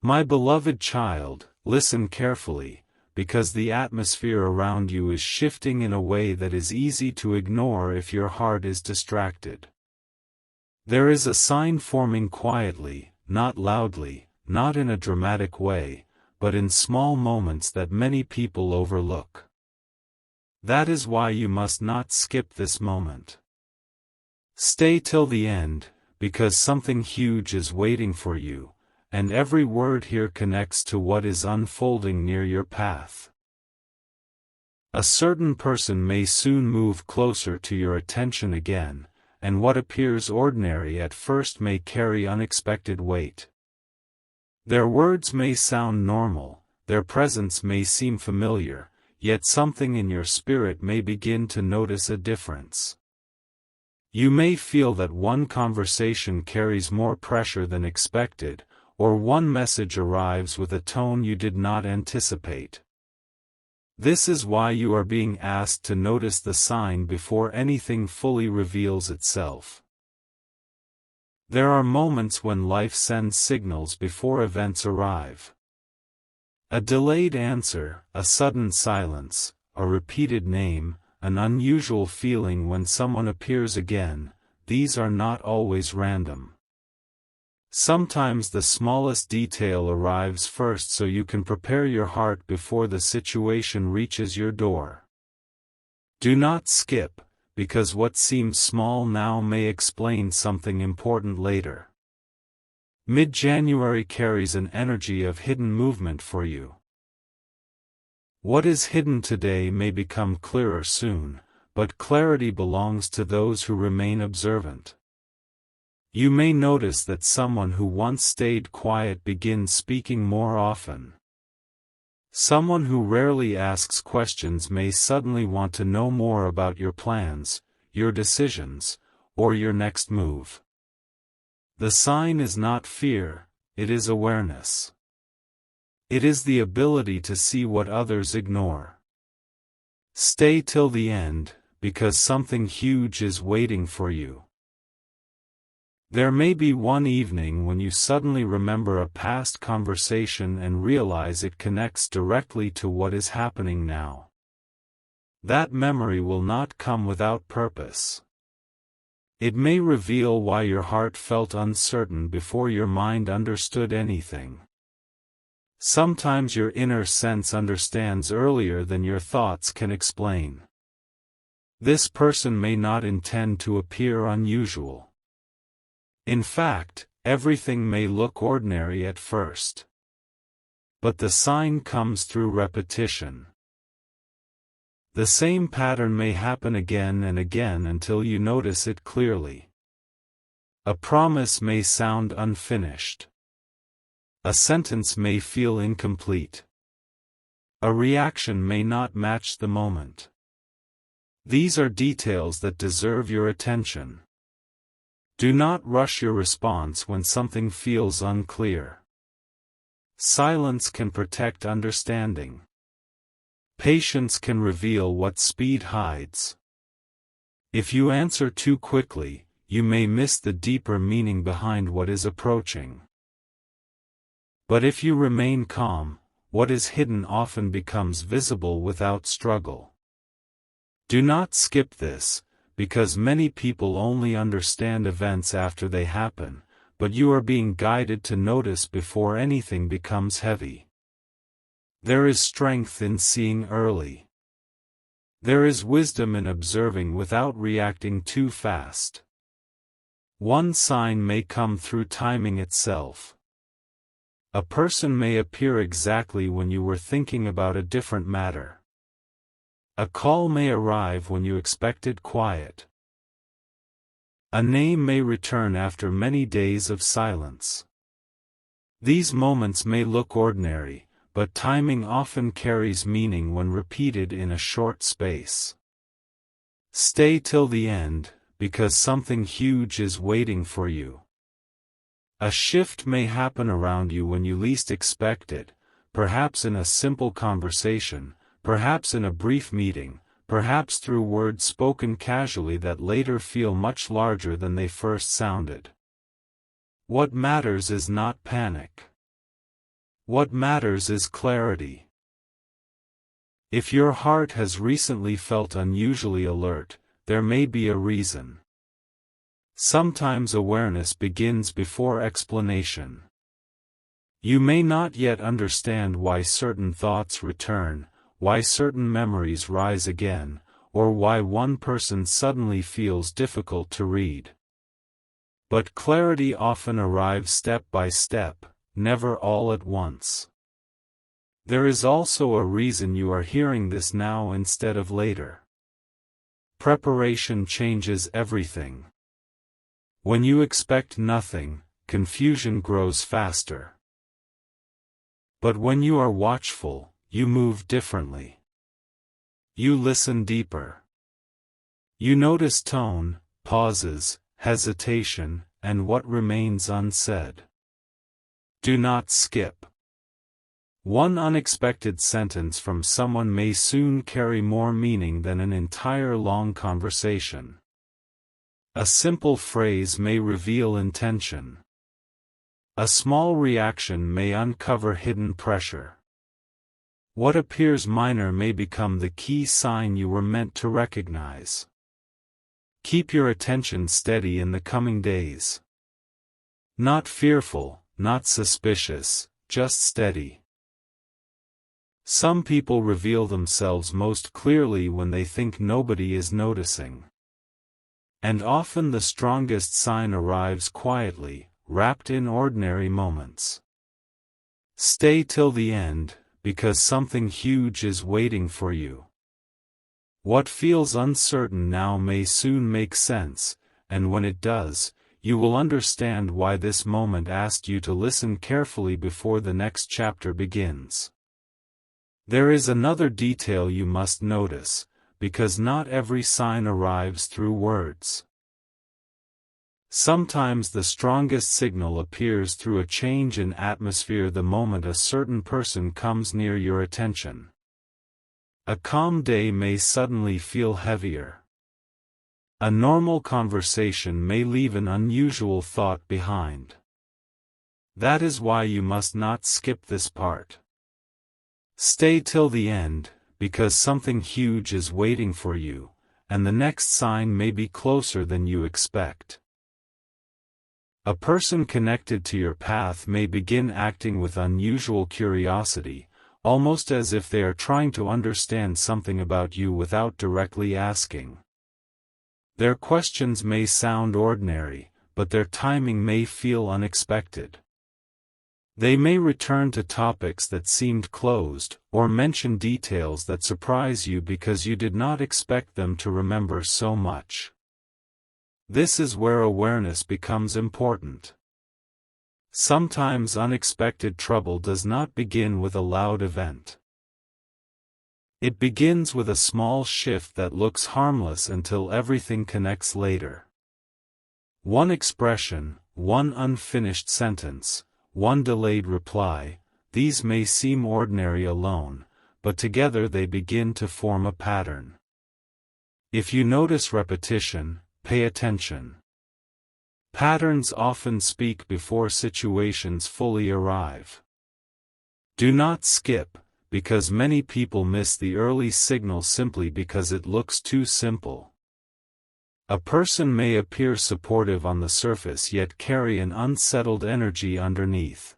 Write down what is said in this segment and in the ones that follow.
My beloved child, listen carefully, because the atmosphere around you is shifting in a way that is easy to ignore if your heart is distracted. There is a sign forming quietly, not loudly, not in a dramatic way, but in small moments that many people overlook. That is why you must not skip this moment. Stay till the end, because something huge is waiting for you, and every word here connects to what is unfolding near your path. A certain person may soon move closer to your attention again, and what appears ordinary at first may carry unexpected weight. Their words may sound normal, their presence may seem familiar, yet something in your spirit may begin to notice a difference. You may feel that one conversation carries more pressure than expected, or one message arrives with a tone you did not anticipate. This is why you are being asked to notice the sign before anything fully reveals itself. There are moments when life sends signals before events arrive. A delayed answer, a sudden silence, a repeated name, an unusual feeling when someone appears again, these are not always random. Sometimes the smallest detail arrives first so you can prepare your heart before the situation reaches your door. Do not skip, because what seems small now may explain something important later. Mid-January carries an energy of hidden movement for you. What is hidden today may become clearer soon, but clarity belongs to those who remain observant. You may notice that someone who once stayed quiet begins speaking more often. Someone who rarely asks questions may suddenly want to know more about your plans, your decisions, or your next move. The sign is not fear, it is awareness. It is the ability to see what others ignore. Stay till the end, because something huge is waiting for you. There may be one evening when you suddenly remember a past conversation and realize it connects directly to what is happening now. That memory will not come without purpose. It may reveal why your heart felt uncertain before your mind understood anything. Sometimes your inner sense understands earlier than your thoughts can explain. This person may not intend to appear unusual. In fact, everything may look ordinary at first. But the sign comes through repetition. The same pattern may happen again and again until you notice it clearly. A promise may sound unfinished. A sentence may feel incomplete. A reaction may not match the moment. These are details that deserve your attention. Do not rush your response when something feels unclear. Silence can protect understanding. Patience can reveal what speed hides. If you answer too quickly, you may miss the deeper meaning behind what is approaching. But if you remain calm, what is hidden often becomes visible without struggle. Do not skip this, because many people only understand events after they happen, but you are being guided to notice before anything becomes heavy. There is strength in seeing early. There is wisdom in observing without reacting too fast. One sign may come through timing itself. A person may appear exactly when you were thinking about a different matter. A call may arrive when you expected quiet. A name may return after many days of silence. These moments may look ordinary, but timing often carries meaning when repeated in a short space. Stay till the end, because something huge is waiting for you. A shift may happen around you when you least expect it, perhaps in a simple conversation, perhaps in a brief meeting, perhaps through words spoken casually that later feel much larger than they first sounded. What matters is not panic. What matters is clarity. If your heart has recently felt unusually alert, there may be a reason. Sometimes awareness begins before explanation. You may not yet understand why certain thoughts return, why certain memories rise again, or why one person suddenly feels difficult to read. But clarity often arrives step by step, never all at once. There is also a reason you are hearing this now instead of later. Preparation changes everything. When you expect nothing, confusion grows faster. But when you are watchful, you move differently. You listen deeper. You notice tone, pauses, hesitation, and what remains unsaid. Do not skip. One unexpected sentence from someone may soon carry more meaning than an entire long conversation. A simple phrase may reveal intention. A small reaction may uncover hidden pressure. What appears minor may become the key sign you were meant to recognize. Keep your attention steady in the coming days. Not fearful, not suspicious, just steady. Some people reveal themselves most clearly when they think nobody is noticing. And often the strongest sign arrives quietly, wrapped in ordinary moments. Stay till the end, because something huge is waiting for you. What feels uncertain now may soon make sense, and when it does, you will understand why this moment asked you to listen carefully before the next chapter begins. There is another detail you must notice, because not every sign arrives through words. Sometimes the strongest signal appears through a change in atmosphere the moment a certain person comes near your attention. A calm day may suddenly feel heavier. A normal conversation may leave an unusual thought behind. That is why you must not skip this part. Stay till the end, because something huge is waiting for you, and the next sign may be closer than you expect. A person connected to your path may begin acting with unusual curiosity, almost as if they are trying to understand something about you without directly asking. Their questions may sound ordinary, but their timing may feel unexpected. They may return to topics that seemed closed, or mention details that surprise you because you did not expect them to remember so much. This is where awareness becomes important. Sometimes unexpected trouble does not begin with a loud event. It begins with a small shift that looks harmless until everything connects later. One expression, one unfinished sentence, one delayed reply, these may seem ordinary alone, but together they begin to form a pattern. If you notice repetition, pay attention. Patterns often speak before situations fully arrive. Do not skip, because many people miss the early signal simply because it looks too simple. A person may appear supportive on the surface yet carry an unsettled energy underneath.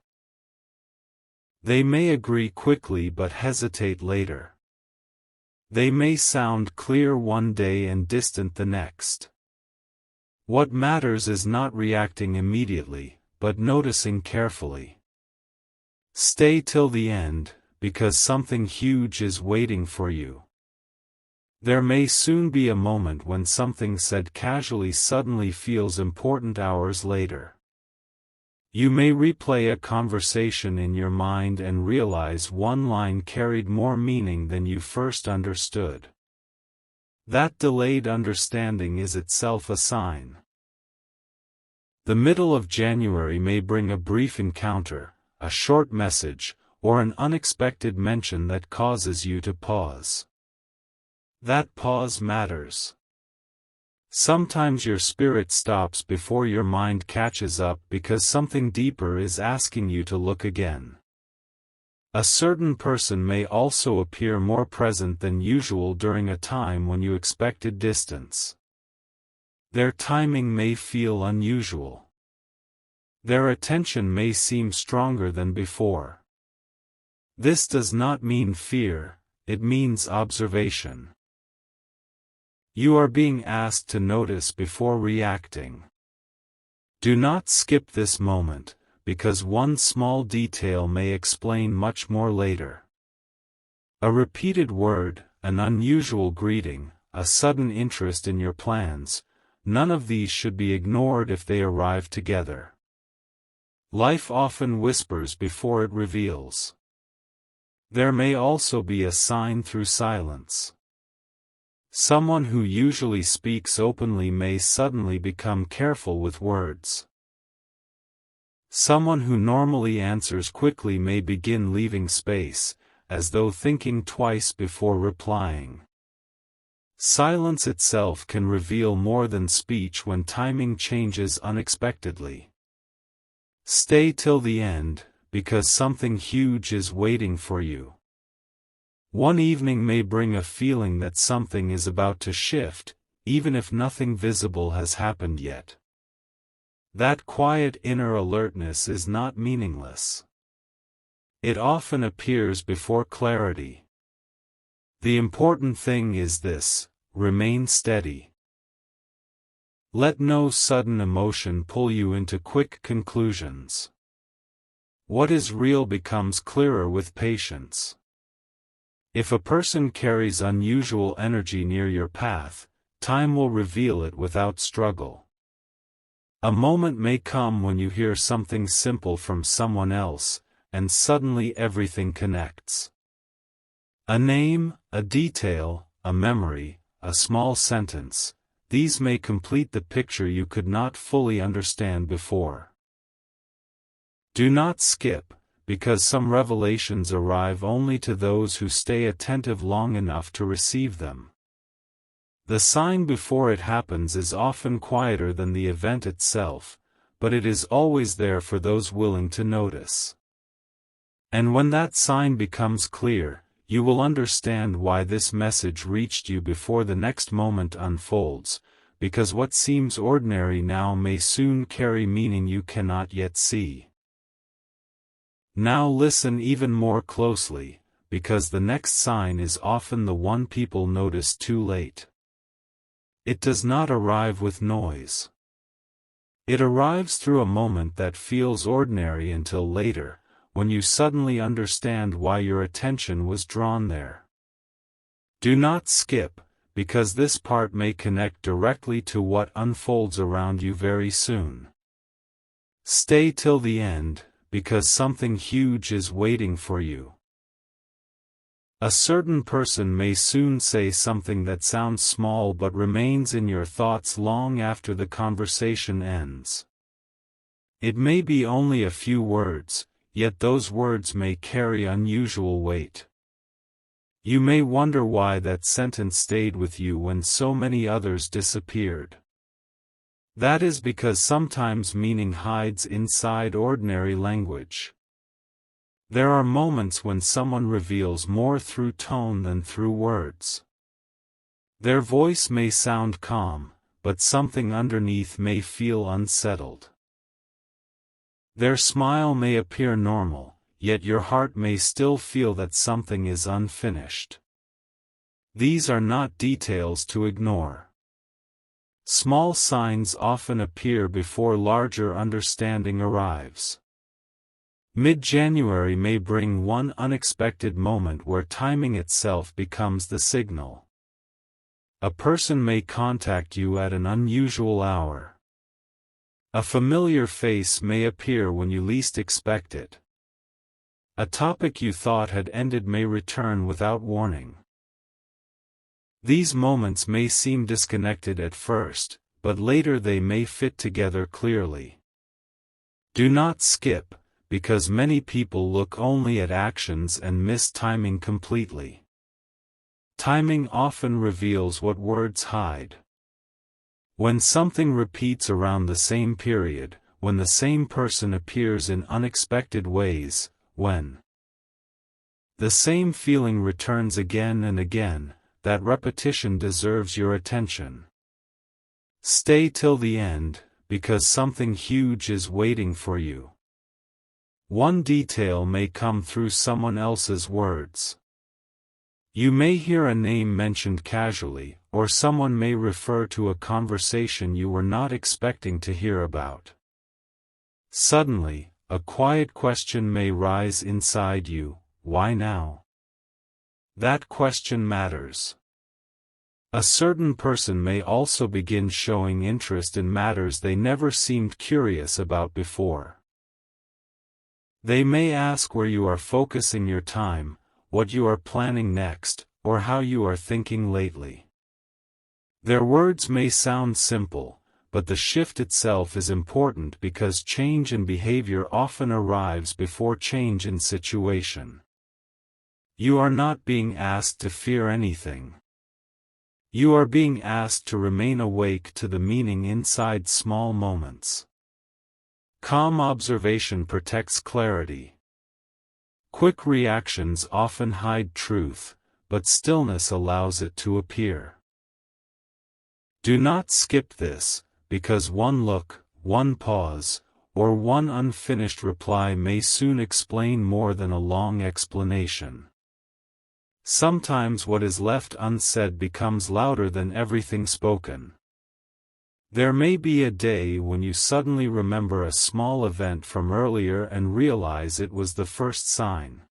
They may agree quickly but hesitate later. They may sound clear one day and distant the next. What matters is not reacting immediately, but noticing carefully. Stay till the end, because something huge is waiting for you. There may soon be a moment when something said casually suddenly feels important hours later. You may replay a conversation in your mind and realize one line carried more meaning than you first understood. That delayed understanding is itself a sign. The middle of January may bring a brief encounter, a short message, or an unexpected mention that causes you to pause. That pause matters. Sometimes your spirit stops before your mind catches up because something deeper is asking you to look again. A certain person may also appear more present than usual during a time when you expected distance. Their timing may feel unusual. Their attention may seem stronger than before. This does not mean fear, it means observation. You are being asked to notice before reacting. Do not skip this moment, because one small detail may explain much more later. A repeated word, an unusual greeting, a sudden interest in your plans, none of these should be ignored if they arrive together. Life often whispers before it reveals. There may also be a sign through silence. Someone who usually speaks openly may suddenly become careful with words. Someone who normally answers quickly may begin leaving space, as though thinking twice before replying. Silence itself can reveal more than speech when timing changes unexpectedly. Stay till the end, because something huge is waiting for you. One evening may bring a feeling that something is about to shift, even if nothing visible has happened yet. That quiet inner alertness is not meaningless. It often appears before clarity. The important thing is this: remain steady. Let no sudden emotion pull you into quick conclusions. What is real becomes clearer with patience. If a person carries unusual energy near your path, time will reveal it without struggle. A moment may come when you hear something simple from someone else, and suddenly everything connects. A name, a detail, a memory, a small sentence, these may complete the picture you could not fully understand before. Do not skip, because some revelations arrive only to those who stay attentive long enough to receive them. The sign before it happens is often quieter than the event itself, but it is always there for those willing to notice. And when that sign becomes clear, you will understand why this message reached you before the next moment unfolds, because what seems ordinary now may soon carry meaning you cannot yet see. Now listen even more closely, because the next sign is often the one people notice too late. It does not arrive with noise. It arrives through a moment that feels ordinary until later, when you suddenly understand why your attention was drawn there. Do not skip, because this part may connect directly to what unfolds around you very soon. Stay till the end, because something huge is waiting for you. A certain person may soon say something that sounds small but remains in your thoughts long after the conversation ends. It may be only a few words, yet those words may carry unusual weight. You may wonder why that sentence stayed with you when so many others disappeared. That is because sometimes meaning hides inside ordinary language. There are moments when someone reveals more through tone than through words. Their voice may sound calm, but something underneath may feel unsettled. Their smile may appear normal, yet your heart may still feel that something is unfinished. These are not details to ignore. Small signs often appear before larger understanding arrives. Mid-January may bring one unexpected moment where timing itself becomes the signal. A person may contact you at an unusual hour. A familiar face may appear when you least expect it. A topic you thought had ended may return without warning. These moments may seem disconnected at first, but later they may fit together clearly. Do not skip, because many people look only at actions and miss timing completely. Timing often reveals what words hide. When something repeats around the same period, when the same person appears in unexpected ways, when The same feeling returns again and again. That repetition deserves your attention. Stay till the end, because something huge is waiting for you. One detail may come through someone else's words. You may hear a name mentioned casually, or someone may refer to a conversation you were not expecting to hear about. Suddenly, a quiet question may rise inside you: why now? That question matters. A certain person may also begin showing interest in matters they never seemed curious about before. They may ask where you are focusing your time, what you are planning next, or how you are thinking lately. Their words may sound simple, but the shift itself is important because change in behavior often arrives before change in situation. You are not being asked to fear anything. You are being asked to remain awake to the meaning inside small moments. Calm observation protects clarity. Quick reactions often hide truth, but stillness allows it to appear. Do not skip this, because one look, one pause, or one unfinished reply may soon explain more than a long explanation. Sometimes what is left unsaid becomes louder than everything spoken. There may be a day when you suddenly remember a small event from earlier and realize it was the first sign.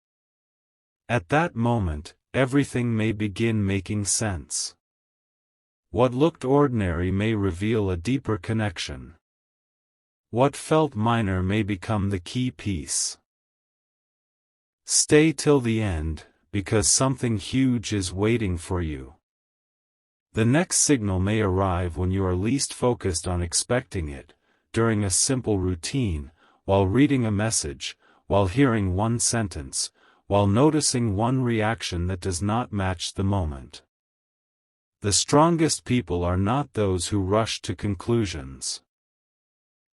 At that moment, everything may begin making sense. What looked ordinary may reveal a deeper connection. What felt minor may become the key piece. Stay till the end, because something huge is waiting for you. The next signal may arrive when you are least focused on expecting it, during a simple routine, while reading a message, while hearing one sentence, while noticing one reaction that does not match the moment. The strongest people are not those who rush to conclusions.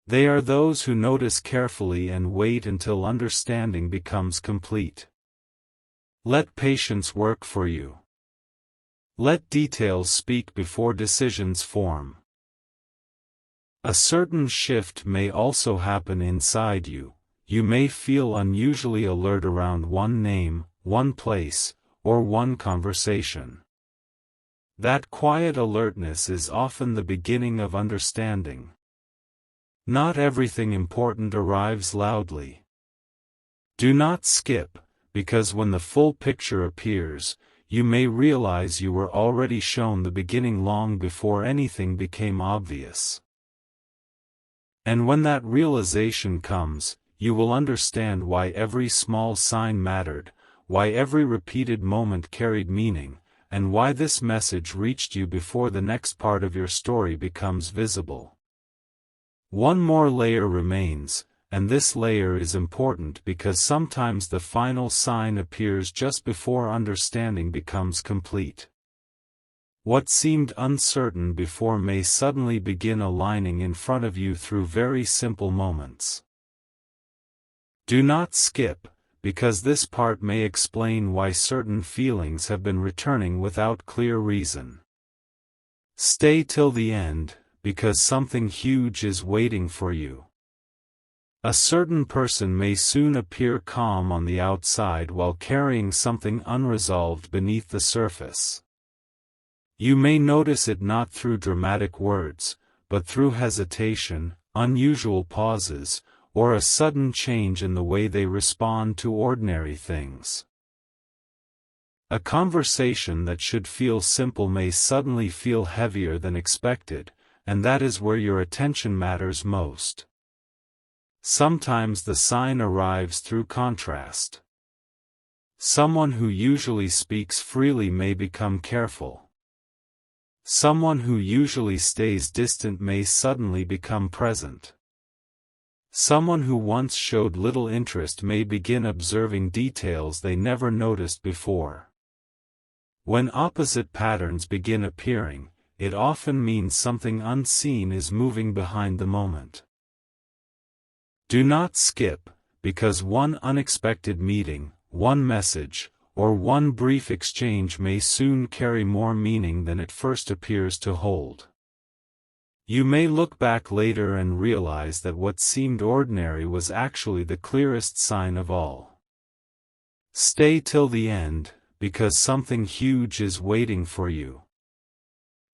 They are those who notice carefully and wait until understanding becomes complete. Let patience work for you. Let details speak before decisions form. A certain shift may also happen inside you. You may feel unusually alert around one name, one place, or one conversation. That quiet alertness is often the beginning of understanding. Not everything important arrives loudly. Do not skip, because when the full picture appears, you may realize you were already shown the beginning long before anything became obvious. And when that realization comes, you will understand why every small sign mattered, why every repeated moment carried meaning, and why this message reached you before the next part of your story becomes visible. One more layer remains, and this layer is important because sometimes the final sign appears just before understanding becomes complete. What seemed uncertain before may suddenly begin aligning in front of you through very simple moments. Do not skip, because this part may explain why certain feelings have been returning without clear reason. Stay till the end, because something huge is waiting for you. A certain person may soon appear calm on the outside while carrying something unresolved beneath the surface. You may notice it not through dramatic words, but through hesitation, unusual pauses, or a sudden change in the way they respond to ordinary things. A conversation that should feel simple may suddenly feel heavier than expected, and that is where your attention matters most. Sometimes the sign arrives through contrast. Someone who usually speaks freely may become careful. Someone who usually stays distant may suddenly become present. Someone who once showed little interest may begin observing details they never noticed before. When opposite patterns begin appearing, it often means something unseen is moving behind the moment. Do not skip, because one unexpected meeting, one message, or one brief exchange may soon carry more meaning than it first appears to hold. You may look back later and realize that what seemed ordinary was actually the clearest sign of all. Stay till the end, because something huge is waiting for you.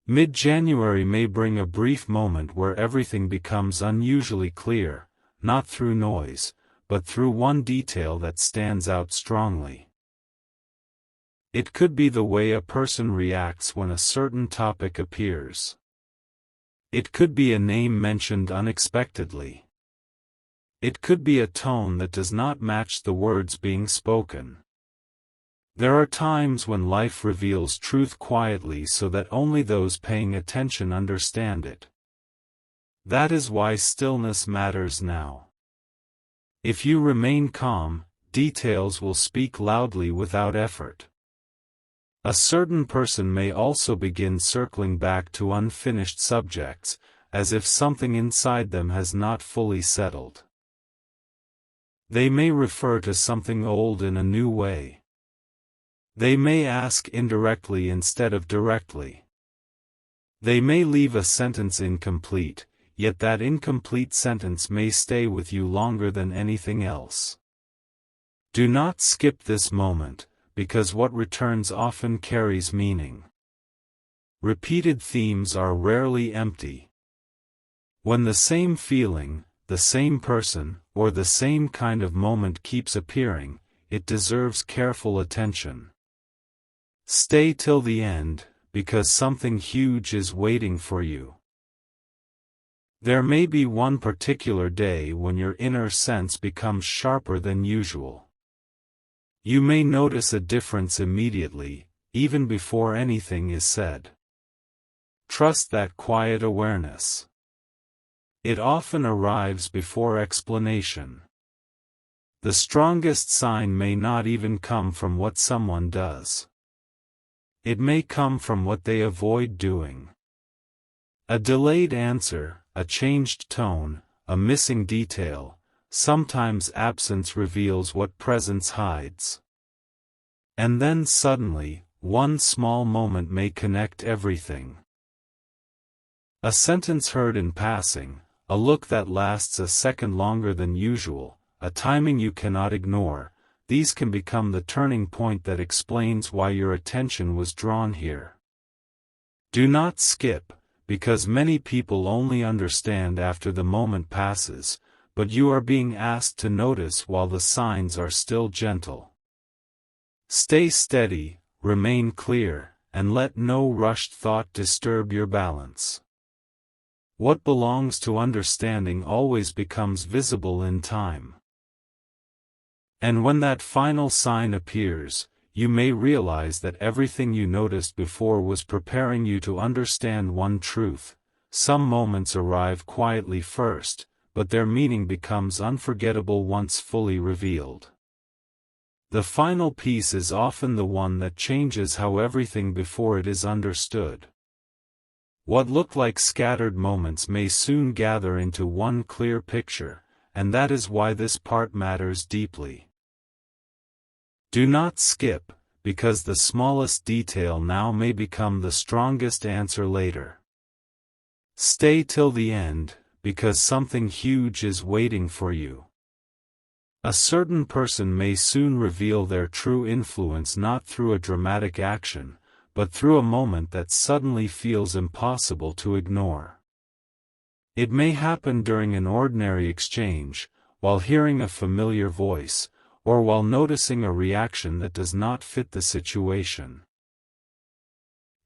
Mid-January may bring a brief moment where everything becomes unusually clear, not through noise, but through one detail that stands out strongly. It could be the way a person reacts when a certain topic appears. It could be a name mentioned unexpectedly. It could be a tone that does not match the words being spoken. There are times when life reveals truth quietly so that only those paying attention understand it. That is why stillness matters now. If you remain calm, details will speak loudly without effort. A certain person may also begin circling back to unfinished subjects, as if something inside them has not fully settled. They may refer to something old in a new way. They may ask indirectly instead of directly. They may leave a sentence incomplete, yet that incomplete sentence may stay with you longer than anything else. Do not skip this moment, because what returns often carries meaning. Repeated themes are rarely empty. When the same feeling, the same person, or the same kind of moment keeps appearing, it deserves careful attention. Stay till the end, because something huge is waiting for you. There may be one particular day when your inner sense becomes sharper than usual. You may notice a difference immediately, even before anything is said. Trust that quiet awareness. It often arrives before explanation. The strongest sign may not even come from what someone does. It may come from what they avoid doing. A delayed answer, a changed tone, a missing detail, sometimes absence reveals what presence hides. And then suddenly, one small moment may connect everything. A sentence heard in passing, a look that lasts a second longer than usual, a timing you cannot ignore, these can become the turning point that explains why your attention was drawn here. Do not skip, because many people only understand after the moment passes, but you are being asked to notice while the signs are still gentle. Stay steady, remain clear, and let no rushed thought disturb your balance. What belongs to understanding always becomes visible in time. And when that final sign appears, you may realize that everything you noticed before was preparing you to understand one truth. Some moments arrive quietly first, but their meaning becomes unforgettable once fully revealed. The final piece is often the one that changes how everything before it is understood. What look like scattered moments may soon gather into one clear picture, and that is why this part matters deeply. Do not skip, because the smallest detail now may become the strongest answer later. Stay till the end, because something huge is waiting for you. A certain person may soon reveal their true influence not through a dramatic action, but through a moment that suddenly feels impossible to ignore. It may happen during an ordinary exchange, while hearing a familiar voice, or while noticing a reaction that does not fit the situation.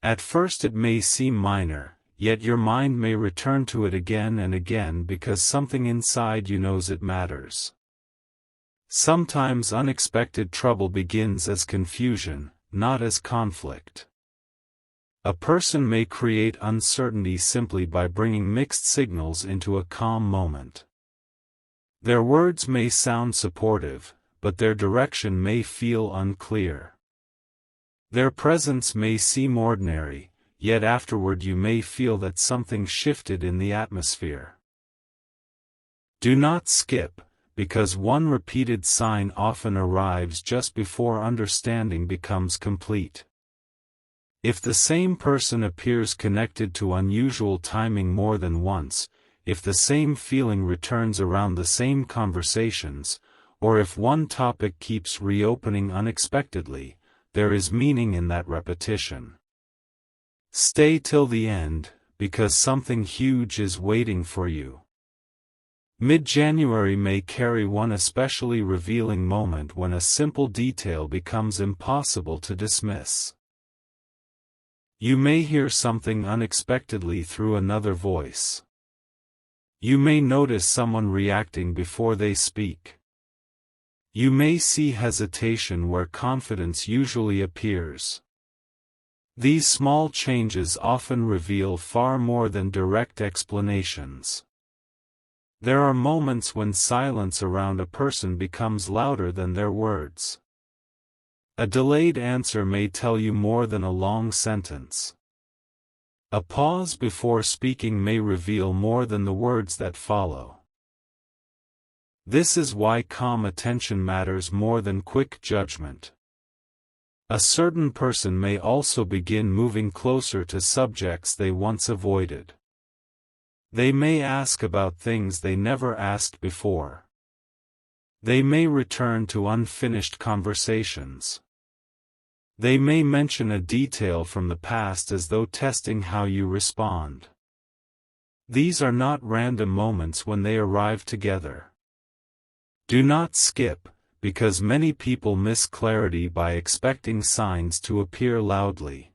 At first it may seem minor, yet your mind may return to it again and again because something inside you knows it matters. Sometimes unexpected trouble begins as confusion, not as conflict. A person may create uncertainty simply by bringing mixed signals into a calm moment. Their words may sound supportive, but their direction may feel unclear. Their presence may seem ordinary, yet afterward you may feel that something shifted in the atmosphere. Do not skip, because one repeated sign often arrives just before understanding becomes complete. If the same person appears connected to unusual timing more than once, if the same feeling returns around the same conversations, or if one topic keeps reopening unexpectedly, there is meaning in that repetition. Stay till the end, because something huge is waiting for you. Mid-January may carry one especially revealing moment when a simple detail becomes impossible to dismiss. You may hear something unexpectedly through another voice. You may notice someone reacting before they speak. You may see hesitation where confidence usually appears. These small changes often reveal far more than direct explanations. There are moments when silence around a person becomes louder than their words. A delayed answer may tell you more than a long sentence. A pause before speaking may reveal more than the words that follow. This is why calm attention matters more than quick judgment. A certain person may also begin moving closer to subjects they once avoided. They may ask about things they never asked before. They may return to unfinished conversations. They may mention a detail from the past as though testing how you respond. These are not random moments when they arrive together. Do not skip, because many people miss clarity by expecting signs to appear loudly.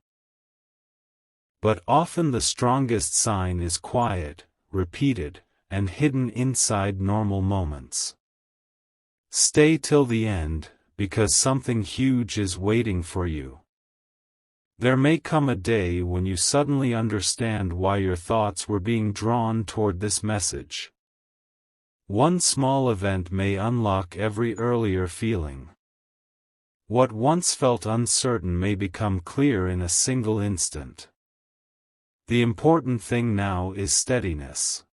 But often the strongest sign is quiet, repeated, and hidden inside normal moments. Stay till the end, because something huge is waiting for you. There may come a day when you suddenly understand why your thoughts were being drawn toward this message. One small event may unlock every earlier feeling. What once felt uncertain may become clear in a single instant. The important thing now is steadiness.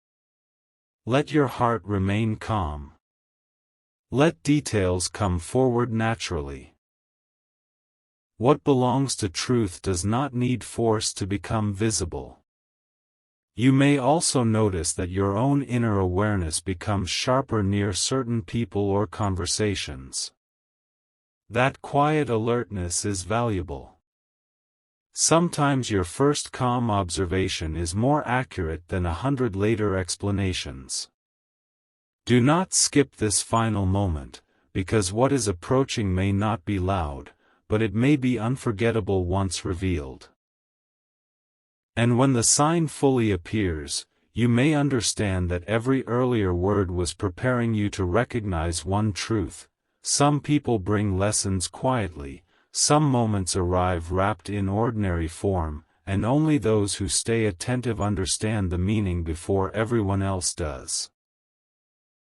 Let your heart remain calm. Let details come forward naturally. What belongs to truth does not need force to become visible. You may also notice that your own inner awareness becomes sharper near certain people or conversations. That quiet alertness is valuable. Sometimes your first calm observation is more accurate than 100 later explanations. Do not skip this final moment, because what is approaching may not be loud, but it may be unforgettable once revealed. And when the sign fully appears, you may understand that every earlier word was preparing you to recognize one truth: some people bring lessons quietly, some moments arrive wrapped in ordinary form, and only those who stay attentive understand the meaning before everyone else does.